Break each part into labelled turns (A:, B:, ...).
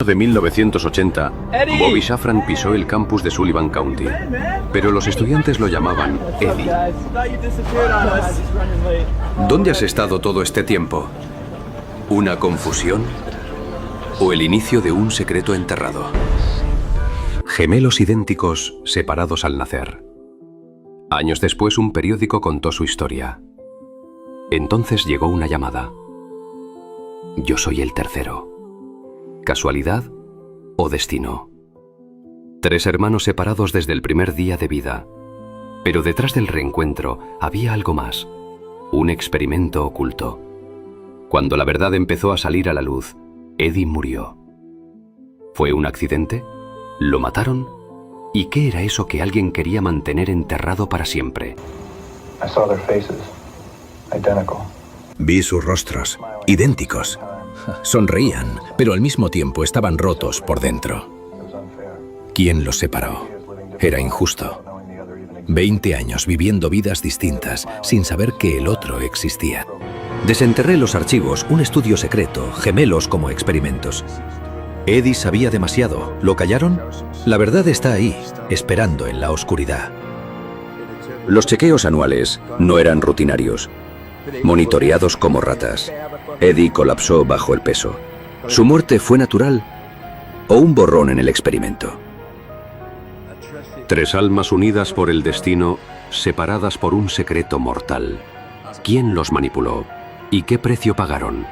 A: De 1980, Bobby Shafran pisó el campus de Sullivan County, pero los estudiantes lo llamaban Eddie. ¿Dónde has estado todo este tiempo? ¿Una confusión? ¿O el inicio de un secreto enterrado? Gemelos idénticos, separados al nacer. Años después, un periódico contó su historia. Entonces llegó una llamada. Yo soy el tercero. ¿Casualidad o destino? Tres hermanos separados desde el primer día de vida. Pero detrás del reencuentro había algo más, un experimento oculto. Cuando la verdad empezó a salir a la luz, Eddie murió. ¿Fue un accidente? ¿Lo mataron? ¿Y qué era eso que alguien quería mantener enterrado para siempre?
B: Vi sus rostros, idénticos. Sonreían, pero al mismo tiempo estaban rotos por dentro. ¿Quién los separó? Era injusto. 20 años viviendo vidas distintas, sin saber que el otro existía.
C: Desenterré los archivos, un estudio secreto, gemelos como experimentos. Eddie sabía demasiado. ¿Lo callaron? La verdad está ahí, esperando en la oscuridad.
D: Los chequeos anuales no eran rutinarios, monitoreados como ratas. Eddie colapsó bajo el peso. ¿Su muerte fue natural o un borrón en el experimento?
A: Tres almas unidas por el destino, separadas por un secreto mortal. ¿Quién los manipuló? ¿Y qué precio pagaron?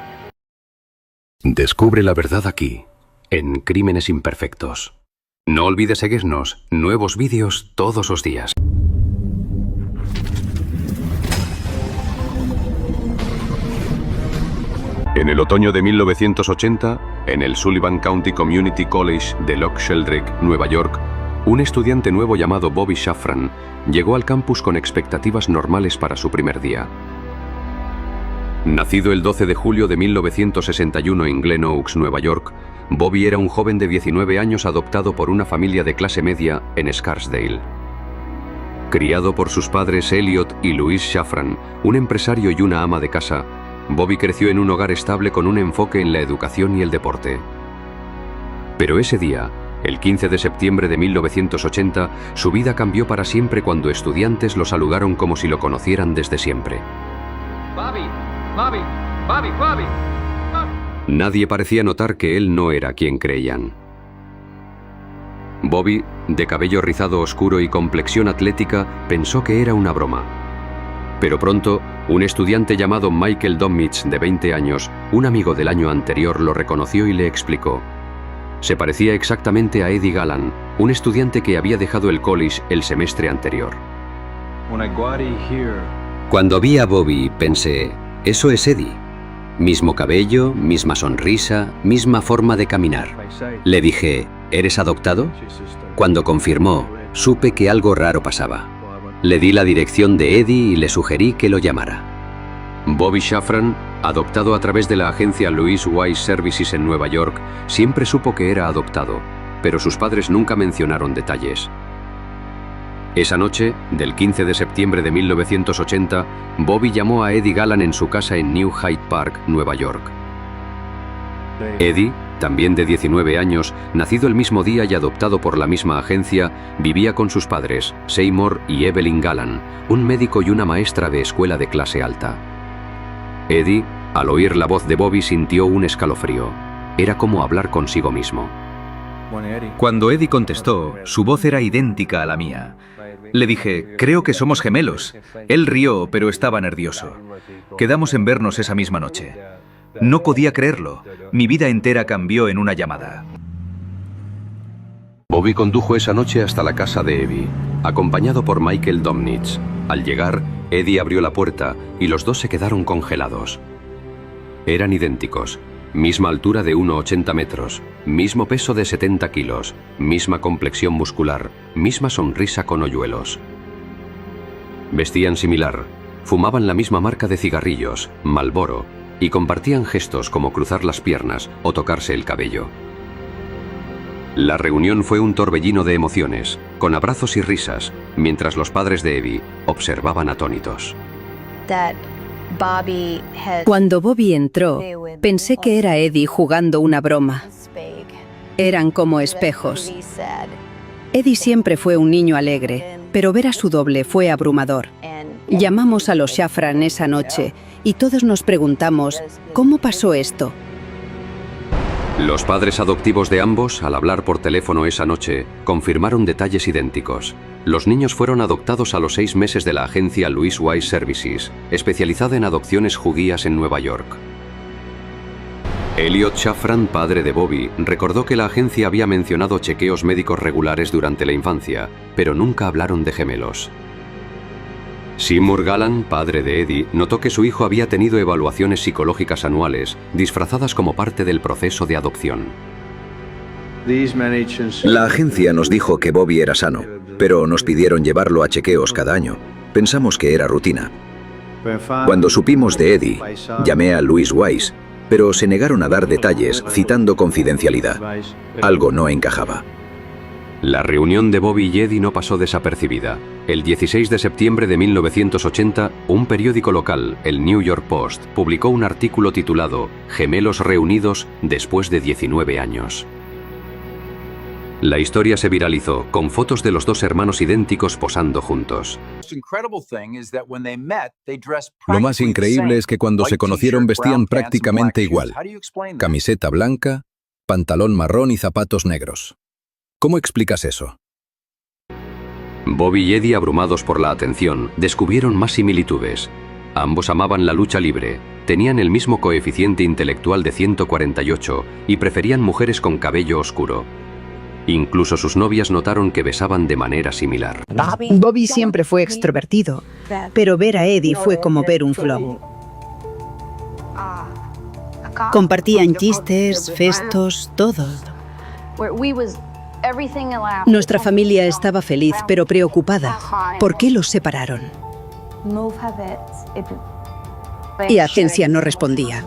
A: Descubre la verdad aquí, en Crímenes Imperfectos. No olvides seguirnos, nuevos vídeos todos los días. En el otoño de 1980, en el Sullivan County Community College de Loch Sheldrick, Nueva York, un estudiante nuevo llamado Bobby Shafran llegó al campus con expectativas normales para su primer día. Nacido el 12 de julio de 1961 en Glen Oaks, Nueva York, Bobby era un joven de 19 años adoptado por una familia de clase media en Scarsdale. Criado por sus padres Elliot y Louise Shafran, un empresario y una ama de casa, Bobby creció en un hogar estable con un enfoque en la educación y el deporte. Pero ese día, el 15 de septiembre de 1980, su vida cambió para siempre cuando estudiantes lo saludaron como si lo conocieran desde siempre.
E: Bobby, Bobby, Bobby, Bobby.
A: Nadie parecía notar que él no era quien creían. Bobby, de cabello rizado oscuro y complexión atlética, pensó que era una broma. Pero pronto, un estudiante llamado Michael Domnitz, de 20 años, un amigo del año anterior, lo reconoció y le explicó. Se parecía exactamente a Eddie Gallan, un estudiante que había dejado el college el semestre anterior.
D: Cuando vi a Bobby, pensé, eso es Eddie. Mismo cabello, misma sonrisa, misma forma de caminar. Le dije, ¿eres adoptado? Cuando confirmó, supe que algo raro pasaba. Le di la dirección de Eddie y le sugerí que lo llamara.
A: Bobby Shafran, adoptado a través de la agencia Louise Wise Services en Nueva York, siempre supo que era adoptado, pero sus padres nunca mencionaron detalles. Esa noche, del 15 de septiembre de 1980, Bobby llamó a Eddie Gallan en su casa en New Hyde Park, Nueva York. Eddie, también de 19 años, nacido el mismo día y adoptado por la misma agencia, vivía con sus padres, Seymour y Evelyn Gallan, un médico y una maestra de escuela de clase alta. Eddie, al oír la voz de Bobby, sintió un escalofrío. Era como hablar consigo mismo.
C: Cuando Eddie contestó, su voz era idéntica a la mía. Le dije, creo que somos gemelos. Él rió, pero estaba nervioso. Quedamos en vernos esa misma noche. No podía creerlo. Mi vida entera cambió en una llamada.
A: Bobby condujo esa noche hasta la casa de Eddie, acompañado por Michael Domnitz. Al llegar, Eddie abrió la puerta y los dos se quedaron congelados. Eran idénticos. Misma altura de 1,80 metros, mismo peso de 70 kilos, misma complexión muscular, misma sonrisa con hoyuelos. Vestían similar, fumaban la misma marca de cigarrillos, Marlboro, y compartían gestos como cruzar las piernas o tocarse el cabello. La reunión fue un torbellino de emociones, con abrazos y risas, mientras los padres de Eddie observaban atónitos.
F: Cuando Bobby entró, pensé que era Eddie jugando una broma. Eran como espejos. Eddie siempre fue un niño alegre, pero ver a su doble fue abrumador. Llamamos a los Shafran esa noche y todos nos preguntamos, ¿cómo pasó esto?
A: Los padres adoptivos de ambos, al hablar por teléfono esa noche, confirmaron detalles idénticos. Los niños fueron adoptados a los 6 meses de la agencia Louis Wise Services, especializada en adopciones judías en Nueva York. Elliot Shafran, padre de Bobby, recordó que la agencia había mencionado chequeos médicos regulares durante la infancia, pero nunca hablaron de gemelos. Seymour Gallan, padre de Eddie, notó que su hijo había tenido evaluaciones psicológicas anuales, disfrazadas como parte del proceso de adopción.
G: La agencia nos dijo que Bobby era sano, pero nos pidieron llevarlo a chequeos cada año. Pensamos que era rutina. Cuando supimos de Eddie, llamé a Louis Wise, pero se negaron a dar detalles citando confidencialidad. Algo no encajaba.
A: La reunión de Bobby y Eddie no pasó desapercibida. El 16 de septiembre de 1980, un periódico local, el New York Post, publicó un artículo titulado «Gemelos reunidos después de 19 años». La historia se viralizó, con fotos de los dos hermanos idénticos posando juntos.
B: Lo más increíble es que cuando se conocieron vestían prácticamente igual. Camiseta blanca, pantalón marrón y zapatos negros. ¿Cómo explicas eso?
A: Bobby y Eddie, abrumados por la atención, descubrieron más similitudes. Ambos amaban la lucha libre, tenían el mismo coeficiente intelectual de 148 y preferían mujeres con cabello oscuro. Incluso sus novias notaron que besaban de manera similar.
F: Bobby siempre fue extrovertido, pero ver a Eddie fue como ver un flow. Compartían chistes, festos, todo. Nuestra familia estaba feliz, pero preocupada. ¿Por qué los separaron? Y agencia no respondía.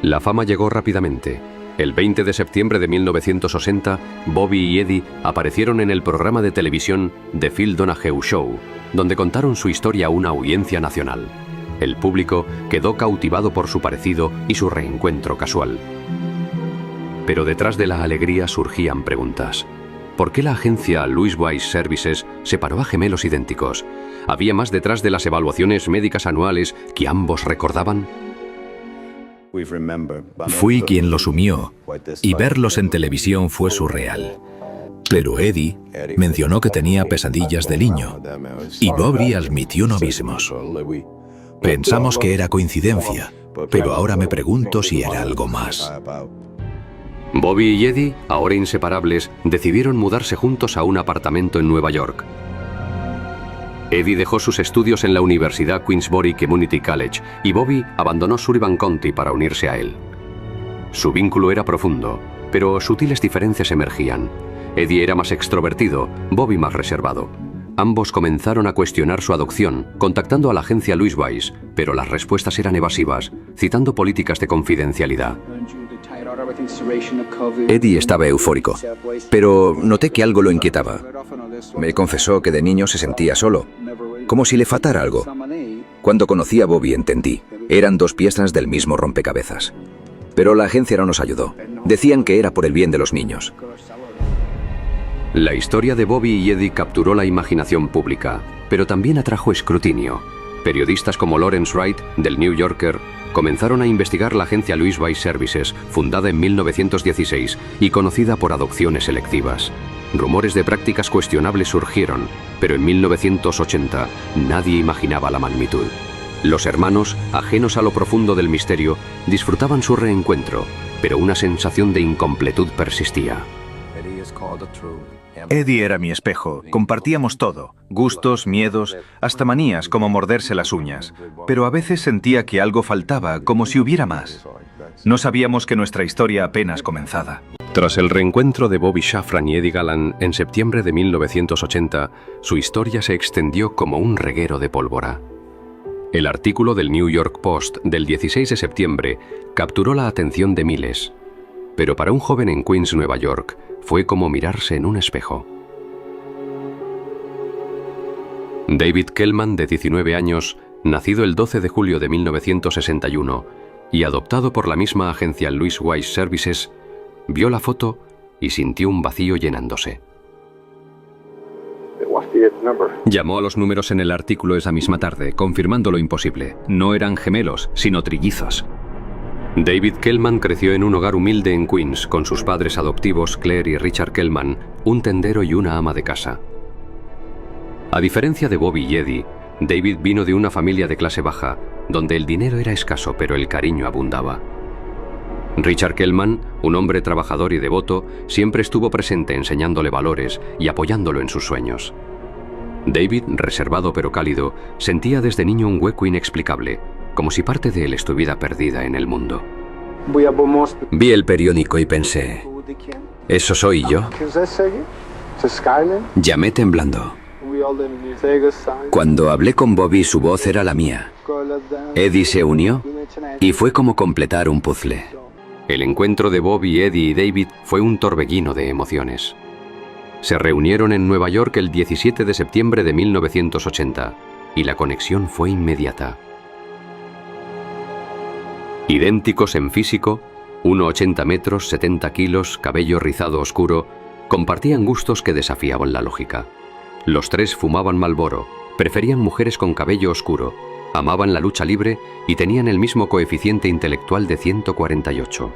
A: La fama llegó rápidamente. El 20 de septiembre de 1980, Bobby y Eddie aparecieron en el programa de televisión The Phil Donahue Show, donde contaron su historia a una audiencia nacional. El público quedó cautivado por su parecido y su reencuentro casual. Pero detrás de la alegría surgían preguntas. ¿Por qué la agencia Louis Wise Services separó a gemelos idénticos? ¿Había más detrás de las evaluaciones médicas anuales que ambos recordaban?
B: Fui quien los unió, y verlos en televisión fue surreal. Pero Eddie mencionó que tenía pesadillas de niño, y Bobby admitió novismos. Pensamos que era coincidencia, pero ahora me pregunto si era algo más.
A: Bobby y Eddie, ahora inseparables, decidieron mudarse juntos a un apartamento en Nueva York. Eddie dejó sus estudios en la Universidad Queensborough Community College y Bobby abandonó Sullivan County para unirse a él. Su vínculo era profundo, pero sutiles diferencias emergían. Eddie era más extrovertido, Bobby más reservado. Ambos comenzaron a cuestionar su adopción, contactando a la agencia Louis Wise, pero las respuestas eran evasivas, citando políticas de confidencialidad.
G: Eddie estaba eufórico, pero noté que algo lo inquietaba. Me confesó que de niño se sentía solo, como si le faltara algo. Cuando conocí a Bobby entendí, eran dos piezas del mismo rompecabezas. Pero la agencia no nos ayudó. Decían que era por el bien de los niños.
A: La historia de Bobby y Eddie capturó la imaginación pública, pero también atrajo escrutinio. Periodistas como Lawrence Wright, del New Yorker, comenzaron a investigar la agencia Louis Wise Services, fundada en 1916 y conocida por adopciones selectivas. Rumores de prácticas cuestionables surgieron, pero en 1980 nadie imaginaba la magnitud. Los hermanos, ajenos a lo profundo del misterio, disfrutaban su reencuentro, pero una sensación de incompletud persistía.
C: Eddie era mi espejo, compartíamos todo, gustos, miedos, hasta manías como morderse las uñas, pero a veces sentía que algo faltaba, como si hubiera más. No sabíamos que nuestra historia apenas comenzaba.
A: Tras el reencuentro de Bobby Shafran y Eddie Gallan en septiembre de 1980, su historia se extendió como un reguero de pólvora. El artículo del New York Post del 16 de septiembre capturó la atención de miles, pero para un joven en Queens, Nueva York, fue como mirarse en un espejo. David Kellman, de 19 años, nacido el 12 de julio de 1961 y adoptado por la misma agencia Louis Wise Services,
D: vio la foto y sintió un vacío llenándose.
C: Llamó a los números en el artículo esa misma tarde, confirmando lo imposible. No eran gemelos, sino trillizos.
D: David Kellman creció en un hogar humilde en Queens, con sus padres adoptivos Claire y Richard Kellman, un tendero y una ama de casa. A diferencia de Bobby y Eddie, David vino de una familia de clase baja, donde el dinero era escaso pero el cariño abundaba. Richard Kellman, un hombre trabajador y devoto, siempre estuvo presente enseñándole valores y apoyándolo en sus sueños. David, reservado pero cálido, sentía desde niño un hueco inexplicable, como si parte de él estuviera perdida en el mundo.
G: Vi el periódico y pensé, ¿eso soy yo? Llamé temblando. Cuando hablé con Bobby, su voz era la mía. Eddie se unió y fue como completar un puzzle.
D: El encuentro de Bobby, Eddie y David fue un torbellino de emociones. Se reunieron en Nueva York el 17 de septiembre de 1980 y la conexión fue inmediata. Idénticos en físico, 1,80 metros, 70 kilos, cabello rizado oscuro, compartían gustos que desafiaban la lógica. Los tres fumaban Marlboro, preferían mujeres con cabello oscuro, amaban la lucha libre y tenían el mismo coeficiente intelectual de 148.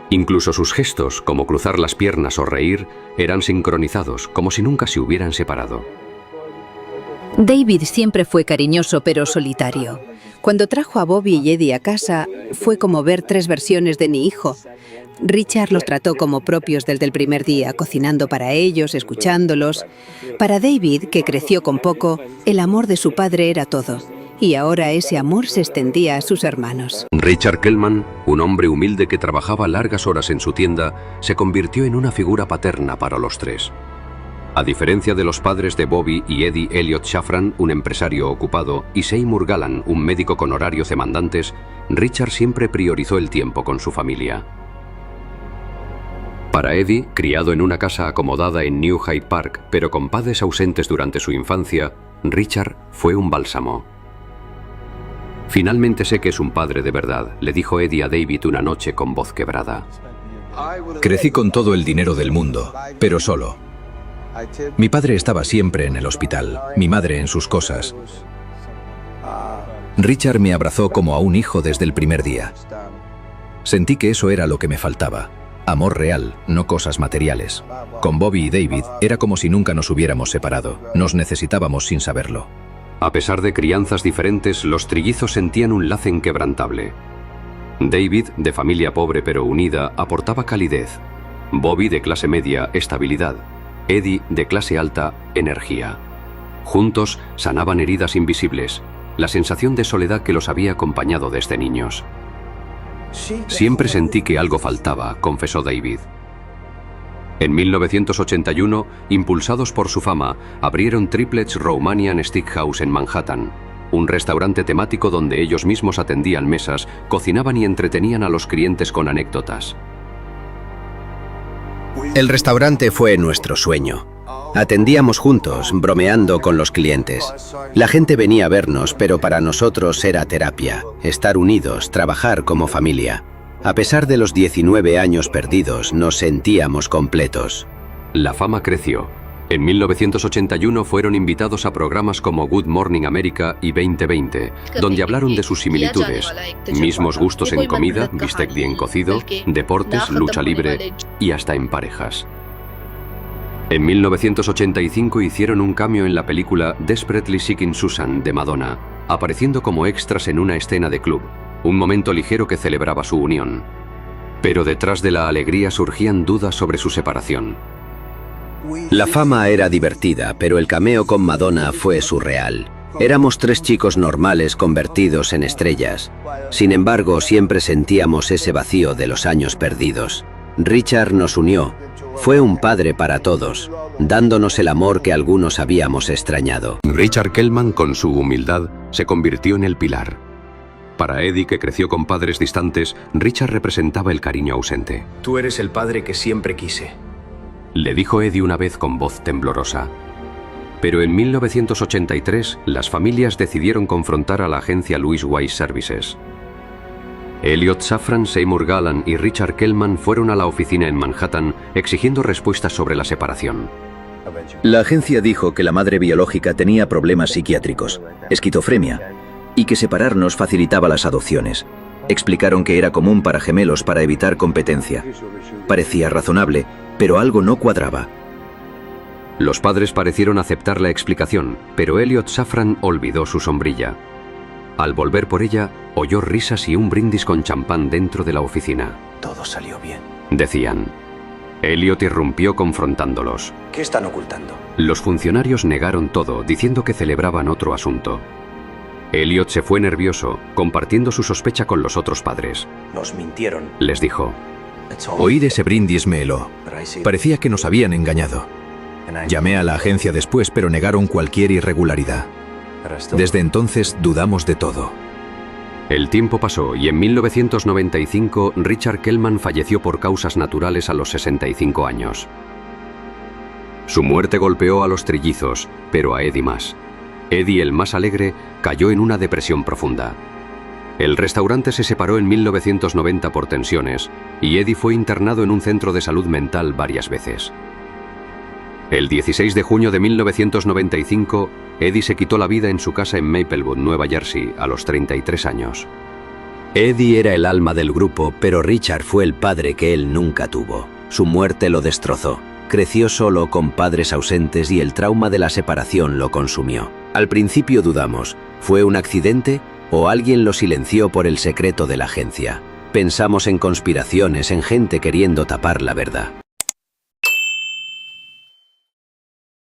D: Incluso sus gestos, como cruzar las piernas o reír, eran sincronizados, como si nunca se hubieran separado.
F: David siempre fue cariñoso pero solitario. Cuando trajo a Bobby y Eddie a casa, fue como ver tres versiones de mi hijo. Richard los trató como propios desde el primer día, cocinando para ellos, escuchándolos. Para David, que creció con poco, el amor de su padre era todo. Y ahora ese amor se extendía a sus hermanos.
D: Richard Kellman, un hombre humilde que trabajaba largas horas en su tienda, se convirtió en una figura paterna para los tres. A diferencia de los padres de Bobby y Eddie Elliot Shafran, un empresario ocupado, y Seymour Gallan, un médico con horarios demandantes, Richard siempre priorizó el tiempo con su familia. Para Eddie, criado en una casa acomodada en New Hyde Park, pero con padres ausentes durante su infancia, Richard fue un bálsamo. Finalmente sé que es un padre de verdad, le dijo Eddie a David una noche con voz quebrada.
B: Crecí con todo el dinero del mundo, pero solo. Mi padre estaba siempre en el hospital, mi madre en sus cosas. Richard me abrazó como a un hijo desde el primer día. Sentí que eso era lo que me faltaba. Amor real, no cosas materiales. Con Bobby y David era como si nunca nos hubiéramos separado. Nos necesitábamos sin saberlo.
D: A pesar de crianzas diferentes, los trillizos sentían un lazo inquebrantable. David, de familia pobre pero unida, aportaba calidez. Bobby, de clase media, estabilidad. Eddie, de clase alta, energía. Juntos sanaban heridas invisibles, la sensación de soledad que los había acompañado desde niños. Siempre sentí que algo faltaba, confesó David. En 1981, impulsados por su fama, abrieron Triplets Romanian Steakhouse en Manhattan, un restaurante temático donde ellos mismos atendían mesas, cocinaban y entretenían a los clientes con anécdotas.
G: El restaurante fue nuestro sueño. Atendíamos juntos, bromeando con los clientes. La gente venía a vernos, pero para nosotros era terapia, estar unidos, trabajar como familia. A pesar de los 19 años perdidos, nos sentíamos completos.
D: La fama creció. En 1981 fueron invitados a programas como Good Morning America y 2020, donde hablaron de sus similitudes, mismos gustos en comida, bistec bien cocido, deportes, lucha libre y hasta en parejas. En 1985 hicieron un cameo en la película Desperately Seeking Susan de Madonna, apareciendo como extras en una escena de club, un momento ligero que celebraba su unión. Pero detrás de la alegría surgían dudas sobre su separación.
G: La fama era divertida, pero el cameo con Madonna fue surreal. Éramos tres chicos normales convertidos en estrellas. Sin embargo, siempre sentíamos ese vacío de los años perdidos. Richard nos unió. Fue un padre para todos, dándonos el amor que algunos habíamos extrañado.
D: Richard Kellman, con su humildad, se convirtió en el pilar. Para Eddie, que creció con padres distantes, Richard representaba el cariño ausente.
B: Tú eres el padre que siempre quise.
D: Le dijo Eddie una vez con voz temblorosa. Pero en 1983, las familias decidieron confrontar a la agencia Louis Wise Services. Elliot Safran, Seymour Gallan y Richard Kellman fueron a la oficina en Manhattan exigiendo respuestas sobre la separación.
G: La agencia dijo que la madre biológica tenía problemas psiquiátricos, esquizofrenia, y que separarnos facilitaba las adopciones. Explicaron que era común para gemelos para evitar competencia. Parecía razonable, pero algo no cuadraba.
D: Los padres parecieron aceptar la explicación, pero Elliot Safran olvidó su sombrilla. Al volver por ella, oyó risas y un brindis con champán dentro de la oficina.
B: Todo salió bien.
D: Decían. Elliot irrumpió confrontándolos.
B: ¿Qué están ocultando?
D: Los funcionarios negaron todo, diciendo que celebraban otro asunto. Elliot se fue nervioso, compartiendo su sospecha con los otros padres.
B: Nos mintieron.
D: Les dijo.
B: Oí de ese brindis, me heló. Parecía que nos habían engañado. Llamé a la agencia después, pero negaron cualquier irregularidad. Desde entonces dudamos de todo.
D: El tiempo pasó y en 1995 Richard Kellman falleció por causas naturales a los 65 años. Su muerte golpeó a los trillizos, pero a Eddie más. Eddie, el más alegre, cayó en una depresión profunda. El restaurante se separó en 1990 por tensiones y Eddie fue internado en un centro de salud mental varias veces. El 16 de junio de 1995, Eddie se quitó la vida en su casa en Maplewood, Nueva Jersey, a los 33 años.
G: Eddie era el alma del grupo, pero Richard fue el padre que él nunca tuvo. Su muerte lo destrozó. Creció solo con padres ausentes y el trauma de la separación lo consumió. Al principio dudamos, ¿fue un accidente o alguien lo silenció por el secreto de la agencia? Pensamos en conspiraciones, en gente queriendo tapar la verdad.